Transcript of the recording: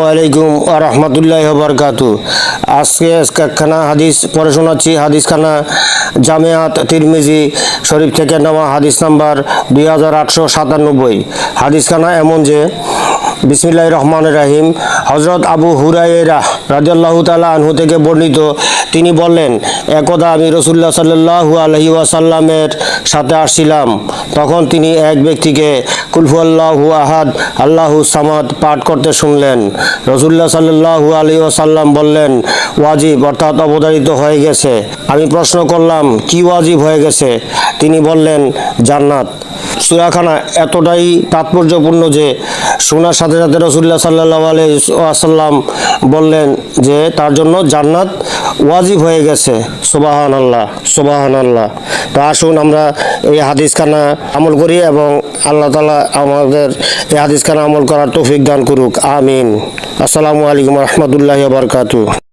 আলাইকুম ওয়া রাহমাতুল্লাহি ওয়া বারাকাতুহু। আজকে একখানা হাদিস পড়ে শোনাচ্ছি। হাদিসখানা জামিয়াত তিরমিজি শরীফ থেকে নেওয়া, হাদিস নাম্বার 2897। হাদিসখানা এমন যে, বিসমিল্লাহির রহমানির রহিম। হযরত আবু হুরায়রা রাদিয়াল্লাহু তাআলা আনহু থেকে বর্ণিত, তিনি বললেন, একদা আমি রাসূলুল্লাহ সাল্লাল্লাহু আলাইহি ওয়াসাল্লামের সাথে আসছিলাম। তখন তিনি এক ব্যক্তিকে কুল হুয়াল্লাহু আহাদ আল্লাহু সামাদ পাঠ করতে শুনলেন। রাসূলুল্লাহ সাল্লাল্লাহু আলাইহি ওয়াসাল্লাম বললেন, ওয়াজিব অর্থাৎ অবধারিত হয়ে গেছে। আমি প্রশ্ন করলাম, কি ওয়াজিব হয়ে গেছে? তিনি বললেন, জান্নাত। সূরাখানা এতটাই তাৎপর্যপূর্ণ যে শোনার সাথে সাথে রাসূলুল্লাহ সাল্লাল্লাহু আলাইহি ওয়াসাল্লাম বললেন যে তার জন্য জান্নাত ওয়াজিব হয়ে গেছে। সুবহানাল্লাহ, সুবহানাল্লাহ। তো আসুন আমরা এই হাদিসখানা আমল করি এবং আল্লাহ তাআলা আমাদের এই হাদিসখানা আমল করার তৌফিক দান করুক। আমিন। আসসালামু আলাইকুম ওয়া রাহমাতুল্লাহি ওয়া বারাকাতুহু।